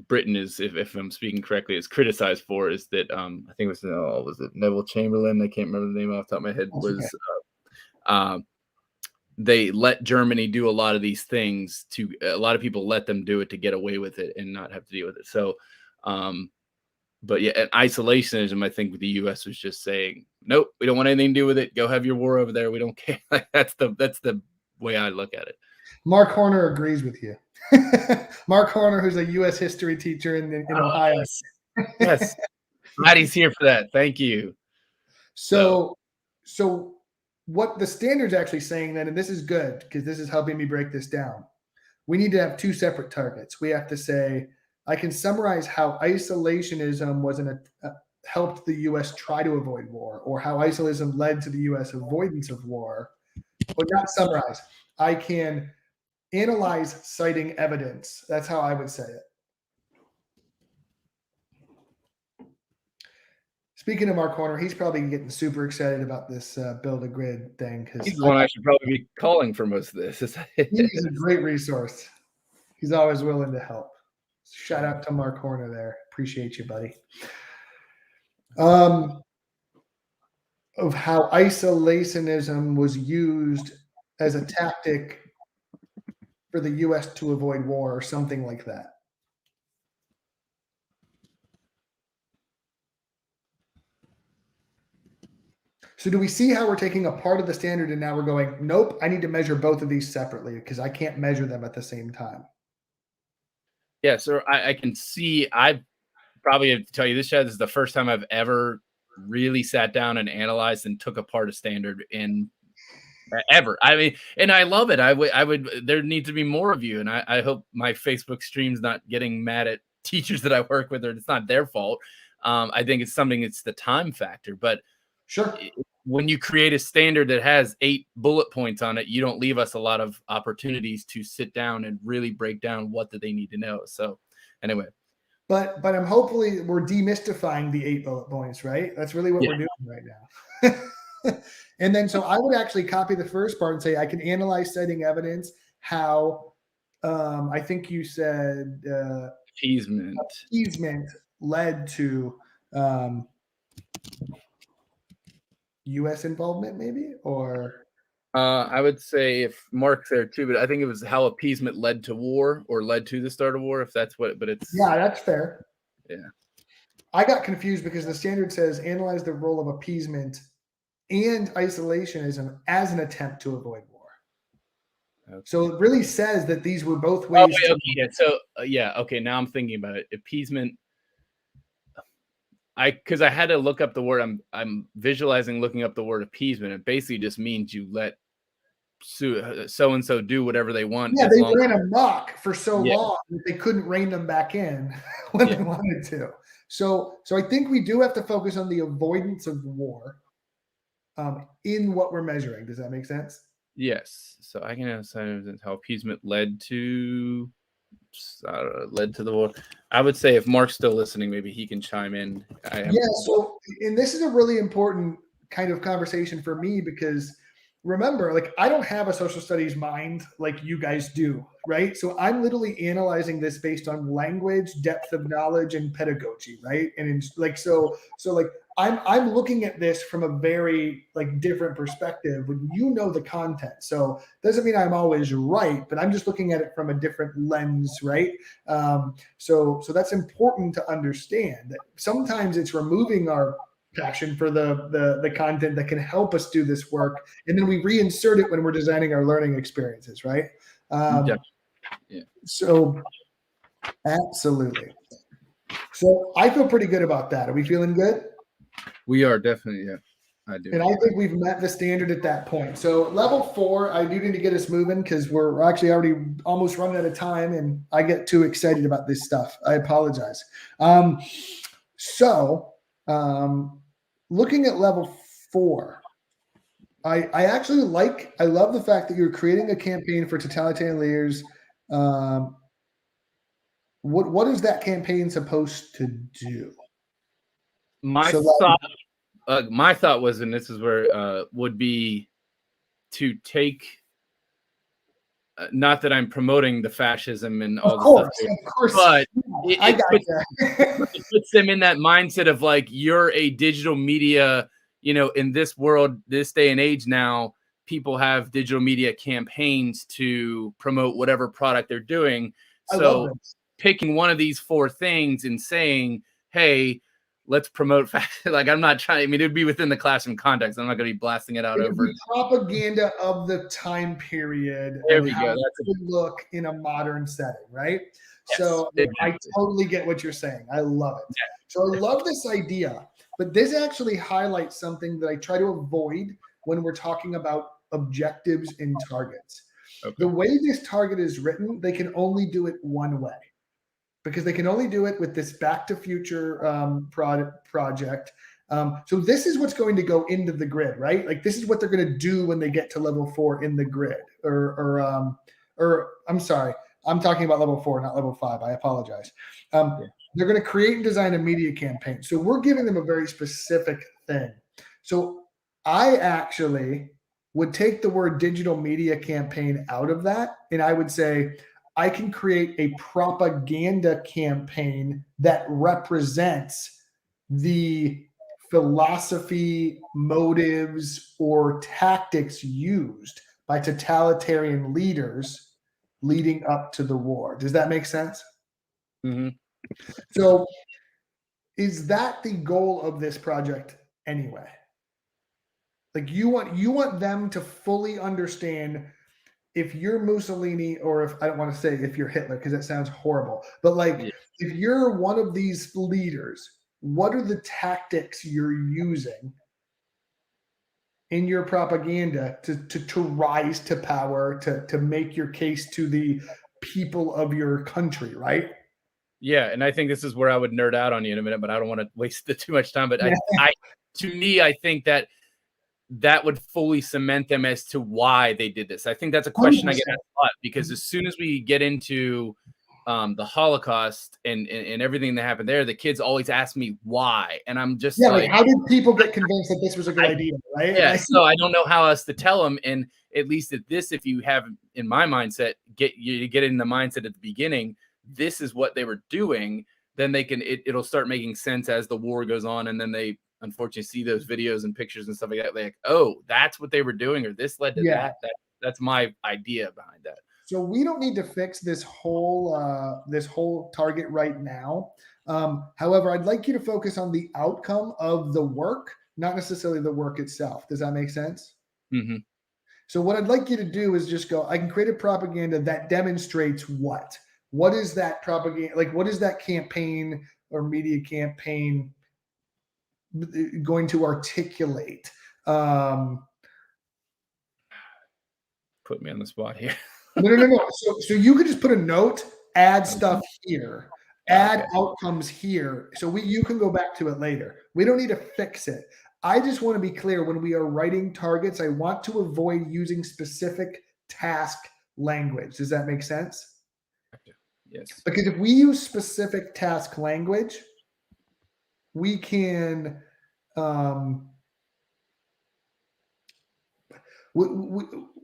Britain is, if I'm speaking correctly, is criticized for, is that I think it was it Neville Chamberlain? I can't remember the name off the top of my head. They let Germany do a lot of these things a lot of people let them do it to get away with it and not have to deal with it. So, but yeah, and isolationism, I think the U.S. was just saying, nope, we don't want anything to do with it. Go have your war over there. We don't care. That's the way I look at it. Mark Horner agrees with you. Mark Horner, who's a U.S. history teacher in Ohio. Yes. Glad he's here for that. Thank you. So what the standard's actually saying then, and this is good because this is helping me break this down, we need to have two separate targets. We have to say, I can summarize how isolationism helped the U.S. try to avoid war, or how isolationism led to the U.S. avoidance of war, but not summarize. I can analyze citing evidence. That's how I would say it. Speaking of Mark Horner, he's probably getting super excited about this Build a Grid thing. Because he's the one I should probably be calling for most of this. He's a great resource. He's always willing to help. Shout out to Mark Horner there. Appreciate you, buddy. Of how isolationism was used as a tactic for the U.S. to avoid war, or something like that. So do we see how we're taking a part of the standard and now we're going, nope, I need to measure both of these separately because I can't measure them at the same time? Yeah, so I can see, I probably have to tell you, this is the first time I've ever really sat down and analyzed and took apart a standard in ever. I mean, and I love it. I would, there needs to be more of you. And I hope my Facebook stream's not getting mad at teachers that I work with, or it's not their fault. I think it's the time factor, but sure. When you create a standard that has 8 bullet points on it, you don't leave us a lot of opportunities to sit down and really break down what do they need to know. So anyway. But I'm hopefully we're demystifying the 8 bullet points, right? That's really what we're doing right now. And then, so I would actually copy the first part and say, I can analyze citing evidence how, I think you said appeasement led to U.S. involvement, maybe, or I would say, if Mark's there too, but I think it was how appeasement led to war, or led to the start of war, if that's what. But it's that's fair. Yeah, I got confused because the standard says analyze the role of appeasement and isolationism as an attempt to avoid war. Okay. So it really says that these were both ways. Okay. Now I'm thinking about it. Appeasement. Because I had to look up the word. I'm visualizing looking up the word appeasement. It basically just means you let so and so do whatever they want. Yeah, they ran amok for so long that they couldn't rein them back in when they wanted to. So I think we do have to focus on the avoidance of war. in what we're measuring. Does that make sense? Yes. So I can understand how appeasement led to led to the war. I would say if Mark's still listening, maybe he can chime in. Yeah. So, and this is a really important kind of conversation for me because remember, like, I don't have a social studies mind like you guys do, right? So I'm literally analyzing this based on language, depth of knowledge, and pedagogy, right? And like, so like I'm looking at this from a very like different perspective when you know the content. So doesn't mean I'm always right, but I'm just looking at it from a different lens, right? So that's important to understand that sometimes it's removing our passion for the content that can help us do this work, and then we reinsert it when we're designing our learning experiences, right? Yeah. So absolutely. So I feel pretty good about that. Are we feeling good? We are definitely, yeah. I do. And I think we've met the standard at that point. So level 4, I do need to get us moving because we're actually already almost running out of time, and I get too excited about this stuff. I apologize. Looking at level 4, I love the fact that you're creating a campaign for totalitarian leaders. What is that campaign supposed to do? My thought was, and this is where would be to take. Not that I'm promoting the fascism and all the stuff, of course, but it puts them in that mindset of like, you're a digital media, in this world, this day and age now, people have digital media campaigns to promote whatever product they're doing. So picking one of these 4 things and saying, hey, let's promote like, I'm not trying, it'd be within the classroom context. I'm not going to be blasting it out over propaganda of the time period. There we go. That's a good look in a modern setting, right? Yes, so exactly. I totally get what you're saying. I love it. Yeah. So I love this idea, but this actually highlights something that I try to avoid when we're talking about objectives and targets. Okay. The way this target is written, they can only do it one way, because they can only do it with this Back to Future project. So this is what's going to go into the grid, right? Like, this is what they're going to do when they get to level 4 in the grid. Or I'm sorry, I'm talking about level 4, not level 5. I apologize. They're going to create and design a media campaign. So we're giving them a very specific thing. So I actually would take the word digital media campaign out of that, and I would say, I can create a propaganda campaign that represents the philosophy, motives, or tactics used by totalitarian leaders leading up to the war. Does that make sense? Mm-hmm. So is that the goal of this project anyway? Like, you want them to fully understand, if you're Mussolini, or if I don't want to say if you're Hitler, because that sounds horrible, but like, if you're one of these leaders, what are the tactics you're using in your propaganda to rise to power, to make your case to the people of your country, right? Yeah, and I think this is where I would nerd out on you in a minute, but I don't want to waste too much time. But I think that would fully cement them as to why they did this. I think that's a question 100%. I get asked a lot, because as soon as we get into the Holocaust and everything that happened there, the kids always ask me why. And I'm just like, how did people get convinced that this was a good idea, right? Yeah, so I don't know how else to tell them. And at least at this, if you have, in my mindset, get in the mindset at the beginning, this is what they were doing, then they can, it'll start making sense as the war goes on. And then they unfortunately see those videos and pictures and stuff like that. They're like, oh, that's what they were doing, or this led to that. That's my idea behind that. So we don't need to fix this whole target right now. However, I'd like you to focus on the outcome of the work, not necessarily the work itself. Does that make sense? Mm-hmm. So what I'd like you to do is just go, I can create a propaganda that demonstrates what? What is that propaganda? Like, what is that campaign or media campaign going to articulate? Put me on the spot here. No. So you could just put a note, add stuff here, add outcomes here. So you can go back to it later. We don't need to fix it. I just want to be clear when we are writing targets, I want to avoid using specific task language. Does that make sense? Yes. Because if we use specific task language, we can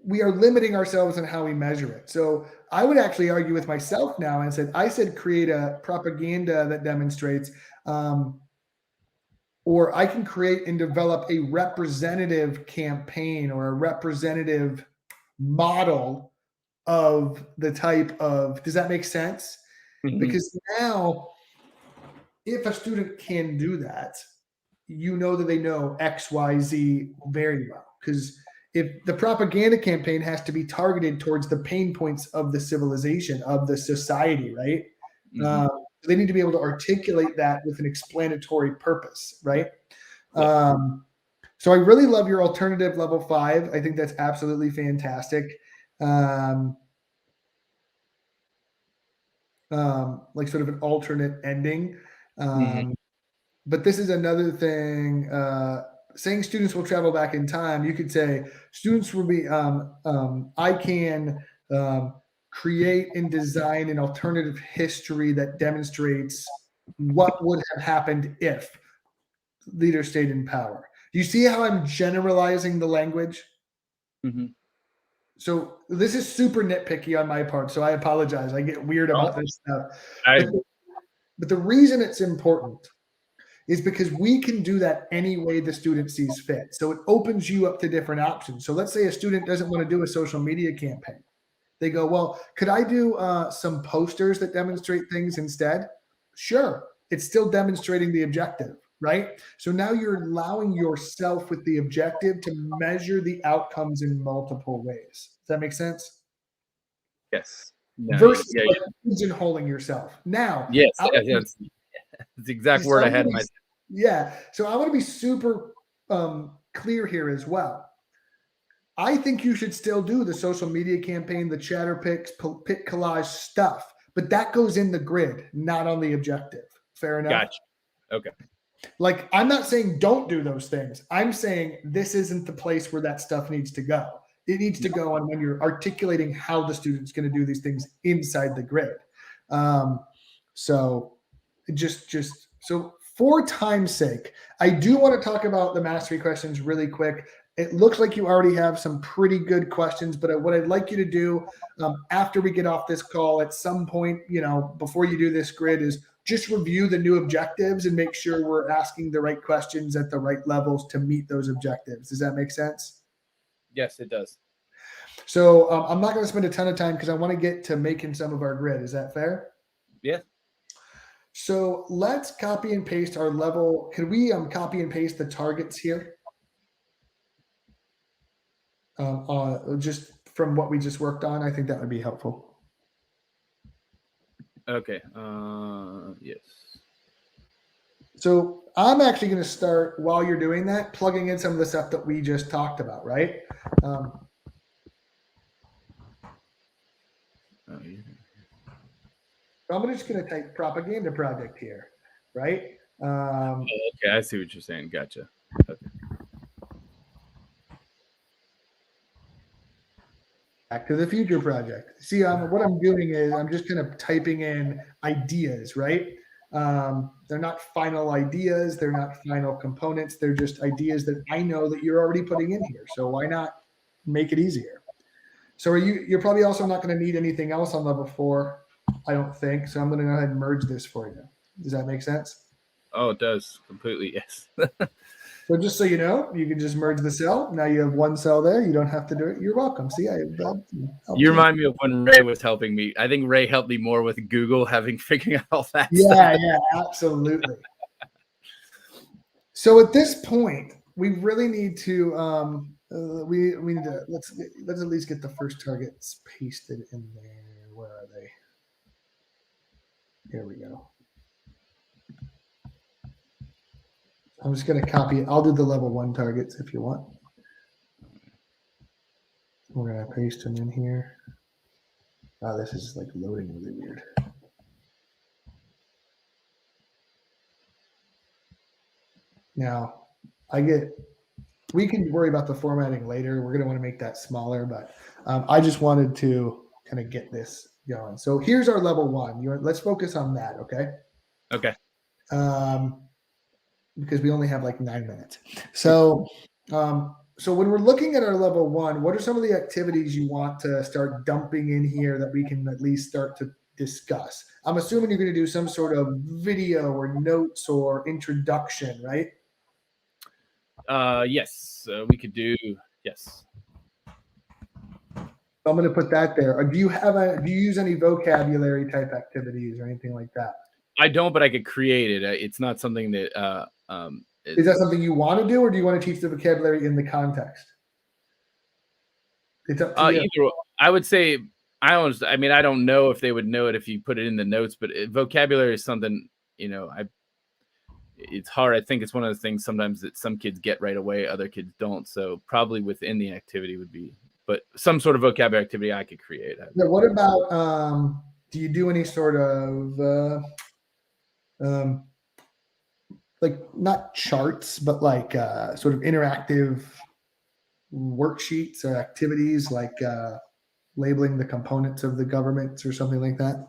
we are limiting ourselves on how we measure it. So I would actually argue with myself now and said create a propaganda that demonstrates, or I can create and develop a representative campaign or a representative model of the type of, does that make sense? Mhm. Because now if a student can do that, you know that they know X, Y, Z very well. Because if the propaganda campaign has to be targeted towards the pain points of the civilization, of the society, right? Mhm. They need to be able to articulate that with an explanatory purpose, right? Yeah. So I really love your alternative level 5. I think that's absolutely fantastic. Like sort of an alternate ending. Mhm. But this is another thing. Saying students will travel back in time, you could say students will be. I can create and design an alternative history that demonstrates what would have happened if leaders stayed in power. Do you see how I'm generalizing the language? Mhm. So this is super nitpicky on my part, so I apologize. I get weird about this stuff. I But the reason it's important is because we can do that any way the student sees fit. So it opens you up to different options. So let's say a student doesn't want to do a social media campaign. They go, well, could I do some posters that demonstrate things instead? Sure. It's still demonstrating the objective, right? So now you're allowing yourself with the objective to measure the outcomes in multiple ways. Does that make sense? Yes. No, Versus yeah, like pigeonholing yourself. Now, yes, I yeah, that's the exact word I had in my. yeah. So I want to be super clear here as well. I think you should still do the social media campaign, the chatter picks, pick collage stuff, but that goes in the grid, not on the objective. Fair enough? Gotcha. Okay. Like, I'm not saying don't do those things. I'm saying this isn't the place where that stuff needs to go. It needs to go on when you're articulating how the student's going to do these things inside the grid. So just so for time's sake, I do want to talk about the mastery questions really quick. It looks like you already have some pretty good questions, but what I'd like you to do after we get off this call at some point, before you do this grid, is just review the new objectives and make sure we're asking the right questions at the right levels to meet those objectives. Does that make sense? Yes, it does. So I'm not going to spend a ton of time because I want to get to making some of our grid. Is that fair? Yeah. So let's copy and paste our level. Can we copy and paste the targets here? Just from what we just worked on, I think that would be helpful. Okay. Yes. So I'm actually going to start, while you're doing that, plugging in some of the stuff that we just talked about, right? I'm just going to type propaganda project here, right? Okay, I see what you're saying. Gotcha. Okay. Back to the Future project. See, what I'm doing is I'm just kind of typing in ideas, right? They're not final ideas. They're not final components. They're just ideas that I know that you're already putting in here. So why not make it easier? So you're probably also not going to need anything else on level 4, I don't think. So I'm going to go ahead and merge this for you. Does that make sense? Oh, it does completely. Yes. So just so you know, you can just merge the cell. Now you have one cell there. You don't have to do it. You're welcome. See, You remind me of when Ray was helping me. I think Ray helped me more with Google, having figuring out all that stuff. Yeah, absolutely. So at this point, we really need to we need to let's at least get the first targets pasted in there. Where are they? Here we go. I'm just going to copy it. I'll do the level 1 targets if you want. We're going to paste them in here. Oh, this is like loading really weird. Now, we can worry about the formatting later. We're going to want to make that smaller, but I just wanted to kind of get this going. So here's our level 1. Let's focus on that, okay? Okay. Because we only have like 9 minutes. So when we're looking at our level 1, what are some of the activities you want to start dumping in here that we can at least start to discuss? I'm assuming you're going to do some sort of video or notes or introduction, right? Yes, we could do, yes. I'm going to put that there. Or do you use any vocabulary type activities or anything like that? I don't, but I could create it. It's not something that. Is that something you want to do, or do you want to teach the vocabulary in the context? It's up to you. Either, I would say, I don't know if they would know it if you put it in the notes, but vocabulary is something, it's hard. I think it's one of the things sometimes that some kids get right away, other kids don't. So probably within the activity would be, but some sort of vocabulary activity I could create. Now, what about, do you do any sort of, like not charts, but like sort of interactive worksheets or activities, like labeling the components of the governments or something like that?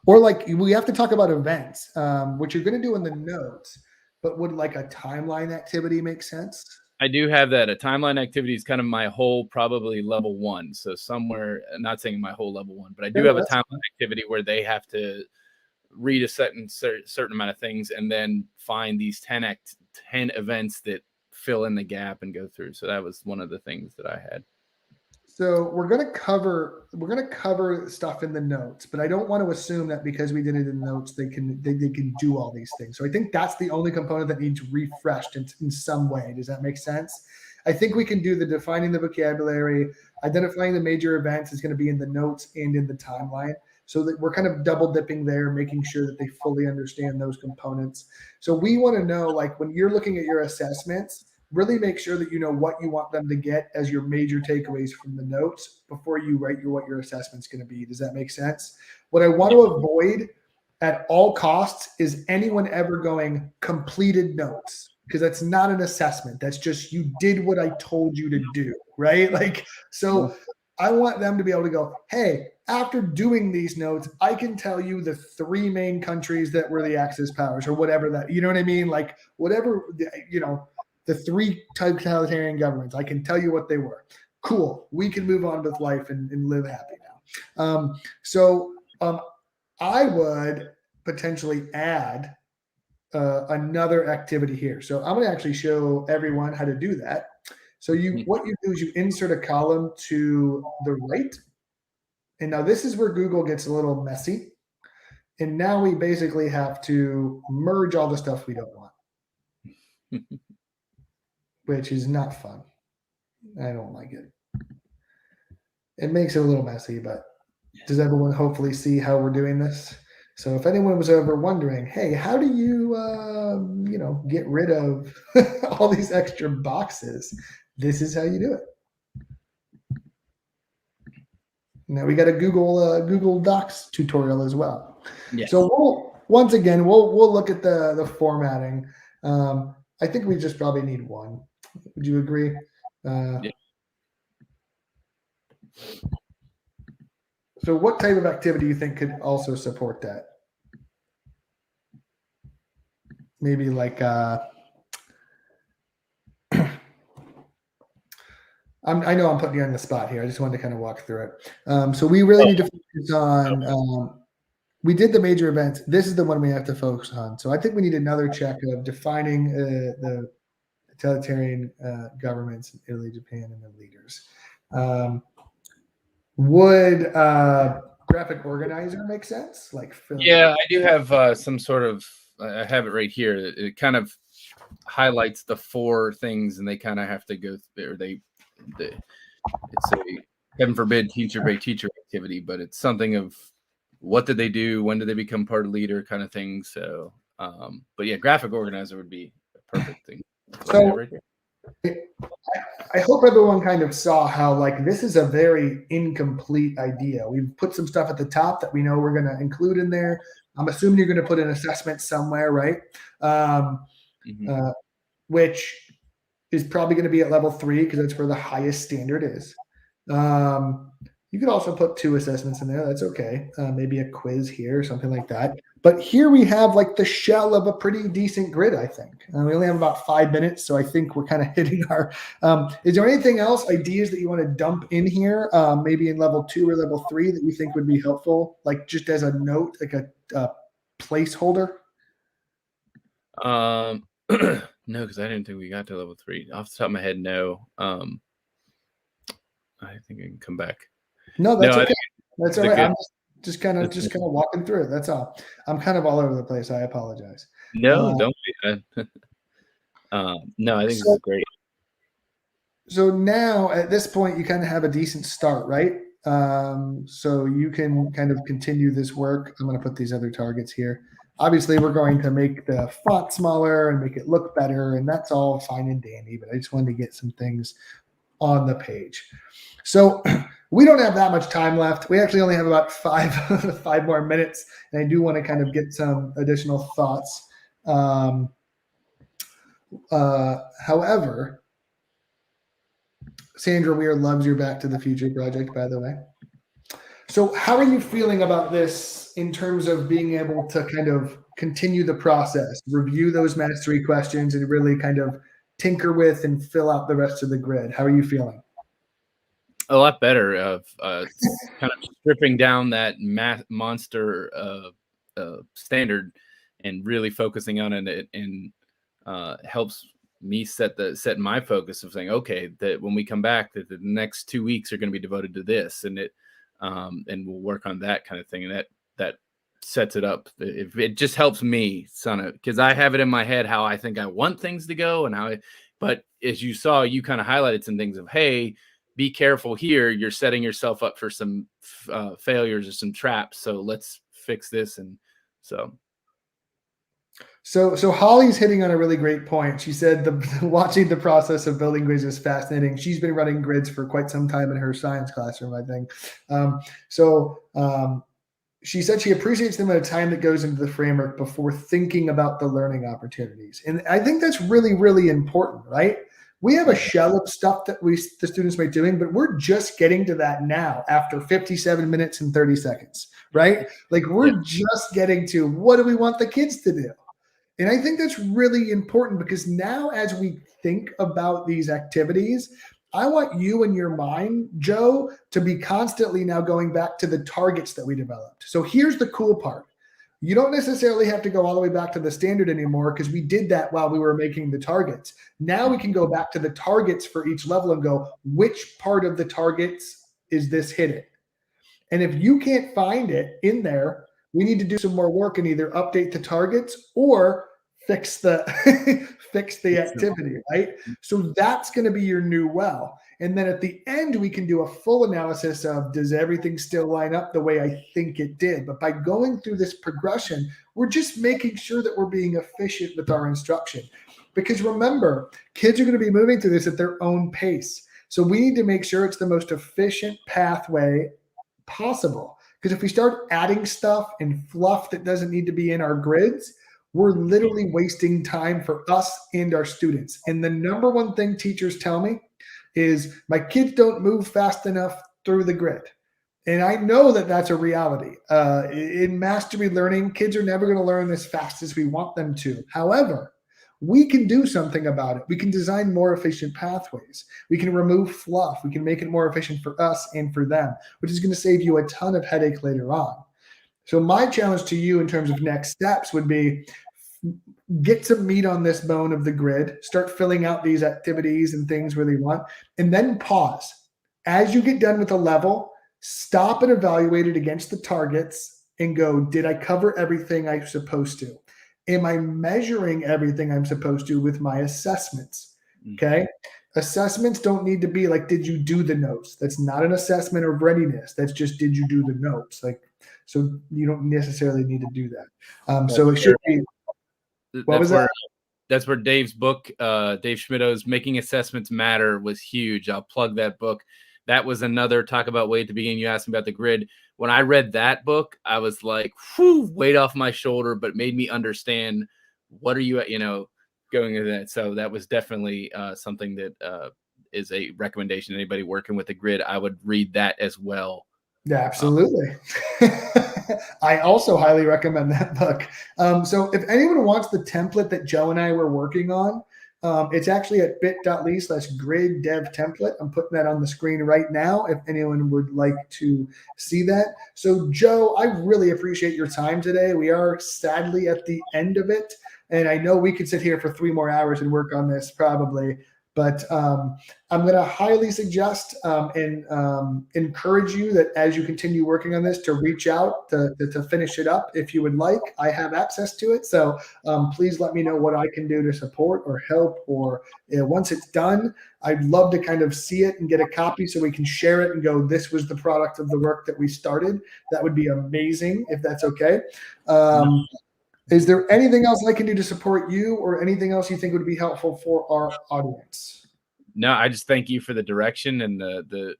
Or like we have to talk about events, which you're going to do in the notes, but would like a timeline activity make sense? I do have that. A timeline activity is kind of my whole probably level 1. So somewhere, not saying my whole level 1, but I do have a timeline activity where they have to read a certain amount of things and then find these 10 events that fill in the gap and go through. So that was one of the things that I had. So we're going to cover stuff in the notes, but I don't want to assume that because we did it in the notes, they can do all these things. So I think that's the only component that needs refreshed in some way. Does that make sense? I think we can do the defining the vocabulary, identifying the major events is going to be in the notes and in the timeline. So that we're kind of double dipping there, making sure that they fully understand those components. So we want to know, like when you're looking at your assessments, really make sure that you know what you want them to get as your major takeaways from the notes before you write what your assessment's going to be. Does that make sense? What I want to avoid at all costs is anyone ever going completed notes, because that's not an assessment. That's just you did what I told you to do, right? Like, so I want them to be able to go, hey, after doing these notes, I can tell you the 3 main countries that were the Axis powers or whatever that, you know what I mean? Like whatever, the 3 totalitarian governments, I can tell you what they were. Cool. We can move on with life and live happy now. I would potentially add another activity here. So I'm going to actually show everyone how to do that. So what you do is you insert a column to the right. And now this is where Google gets a little messy. And now we basically have to merge all the stuff we don't want, which is not fun. I don't like it. It makes it a little messy, but does everyone hopefully see how we're doing this? So if anyone was ever wondering, hey, how do you, get rid of all these extra boxes? This is how you do it. Now we got a Google Docs tutorial as well. Yes. So once again, we'll look at the formatting. I think we just probably need one. Would you agree? Yeah. So what type of activity do you think could also support that? Maybe like I know I'm putting you on the spot here. I just wanted to kind of walk through it. So we really need to focus on, we did the major events. This is the one we have to focus on. So I think we need another check of defining the totalitarian governments in Italy, Japan, and their leaders. Would graphic organizer make sense? Yeah, I do have some sort of, I have it right here. It kind of highlights the 4 things, and they kind of have to go there. It's a, heaven forbid, teacher by teacher activity, but it's something of what did they do, when did they become part leader, kind of thing. So, but yeah, graphic organizer would be a perfect thing. So I hope everyone kind of saw how this is a very incomplete idea. We've put some stuff at the top that we know we're going to include in there. I'm assuming you're going to put an assessment somewhere, right? Which is probably going to be at level 3 because that's where the highest standard is. You could also put 2 assessments in there. That's okay. Maybe a quiz here or something like that. But here we have like the shell of a pretty decent grid, I think. We only have about 5 minutes, so I think we're kind of hitting our. Is there anything else, ideas that you want to dump in here, maybe in level 2 or level 3 that you think would be helpful, like just as a note, like a placeholder? No, because I didn't think we got to level 3. Off the top of my head, no. I think I can come back. No, that's okay. That's all right. I'm just kind of walking through it. That's all. I'm kind of all over the place. I apologize. No, don't be. No, I think this is great. So now at this point, you kind of have a decent start, right? So you can kind of continue this work. I'm going to put these other targets here. Obviously, we're going to make the font smaller and make it look better, and that's all fine and dandy, but I just wanted to get some things on the page. So we don't have that much time left. We actually only have about five more minutes, and I do want to kind of get some additional thoughts. However, Sandra Weir loves your Back to the Future project, by the way. So how are you feeling about this in terms of being able to kind of continue the process, review those mastery questions, and really kind of tinker with and fill out the rest of the grid? How are you feeling? A lot better of kind of stripping down that monster standard and really focusing on it, and helps me set my focus of saying, okay, that when we come back, that the next 2 weeks are going to be devoted to this, and we'll work on that kind of thing, and that sets it up. It just helps me, son, because I have it in my head how I think I want things to go, but as you saw, you kind of highlighted some things of, hey, be careful here. You're setting yourself up for some failures or some traps. So let's fix this. And So Holly's hitting on a really great point. She said watching the process of building grids is fascinating. She's been running grids for quite some time in her science classroom, I think. She said she appreciates the amount of time that goes into the framework before thinking about the learning opportunities. And I think that's really, really important, right? We have a shell of stuff that the students might be doing, but we're just getting to that now after 57 minutes and 30 seconds, right? Like we're just getting to what do we want the kids to do? And I think that's really important because now as we think about these activities, I want you in your mind, Joe, to be constantly now going back to the targets that we developed. So here's the cool part. You don't necessarily have to go all the way back to the standard anymore because we did that while we were making the targets. Now we can go back to the targets for each level and go, which part of the targets is this hitting? And if you can't find it in there, we need to do some more work and either update the targets or fix the activity, right? So that's going to be your new well. And then at the end, we can do a full analysis of, does everything still line up the way I think it did? But by going through this progression, we're just making sure that we're being efficient with our instruction. Because remember, kids are going to be moving through this at their own pace. So we need to make sure it's the most efficient pathway possible. Because if we start adding stuff and fluff that doesn't need to be in our grids, we're literally wasting time for us and our students. And the number one thing teachers tell me is my kids don't move fast enough through the grid. And I know that that's a reality. In mastery learning, kids are never going to learn as fast as we want them to. However, we can do something about it. We can design more efficient pathways. We can remove fluff. We can make it more efficient for us and for them, which is going to save you a ton of headache later on. So my challenge to you in terms of next steps would be get some meat on this bone of the grid, start filling out these activities and things where they want, and then pause. As you get done with a level, stop and evaluate it against the targets and go, did I cover everything I'm supposed to? Am I measuring everything I'm supposed to with my assessments? Okay. Assessments don't need to be like, did you do the notes? That's not an assessment of readiness. That's just, did you do the notes? Like, so you don't necessarily need to do that. So it should be, what was that? That's where Dave's book, Dave Schmidt's Making Assessments Matter, was huge. I'll plug that book. That was another talk about weight at the beginning. You asked me about the grid. When I read that book, I was like, whew, weight off my shoulder, but made me understand what are you, going into that. So that was definitely something that is a recommendation. Anybody working with a grid, I would read that as well. Yeah, absolutely. I also highly recommend that book. So if anyone wants the template that Joe and I were working on, it's actually at bit.ly/grid dev template. I'm putting that on the screen right now if anyone would like to see that. So Joe, I really appreciate your time today. We are sadly at the end of it. And I know we could sit here for 3 more hours and work on this probably. But I'm going to highly suggest and encourage you that as you continue working on this to reach out to finish it up if you would like. I have access to it. So please let me know what I can do to support or help. Or once it's done, I'd love to kind of see it and get a copy so we can share it and go, this was the product of the work that we started. That would be amazing if that's okay. Is there anything else I can do to support you or anything else you think would be helpful for our audience? No, I just thank you for the direction and the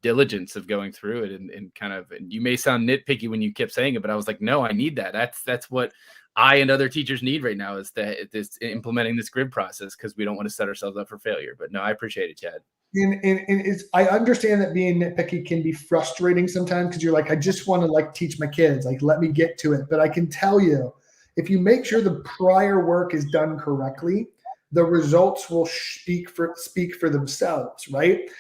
diligence of going through it and kind of, and you may sound nitpicky when you kept saying it, but I was like, no, I need that. That's what I and other teachers need right now is this implementing this grid process because we don't want to set ourselves up for failure. But no, I appreciate it, Chad. And I understand that being nitpicky can be frustrating sometimes because you're like, I just want to like teach my kids, like let me get to it. But I can tell you, if you make sure the prior work is done correctly, the results will speak for themselves, right?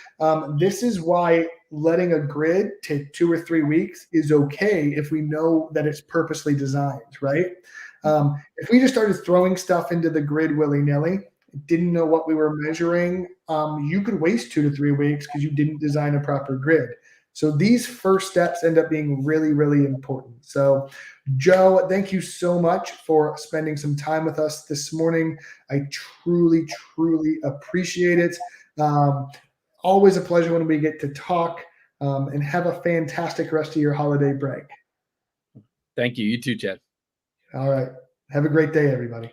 This is why letting a grid take 2 or 3 weeks is okay if we know that it's purposely designed, right? If we just started throwing stuff into the grid willy-nilly, didn't know what we were measuring, you could waste 2 to 3 weeks because you didn't design a proper grid. So these first steps end up being really, really important. So Joe, thank you so much for spending some time with us this morning. I truly, truly appreciate it. Always a pleasure when we get to talk, and have a fantastic rest of your holiday break. Thank you. You too, Chad. All right. Have a great day, everybody.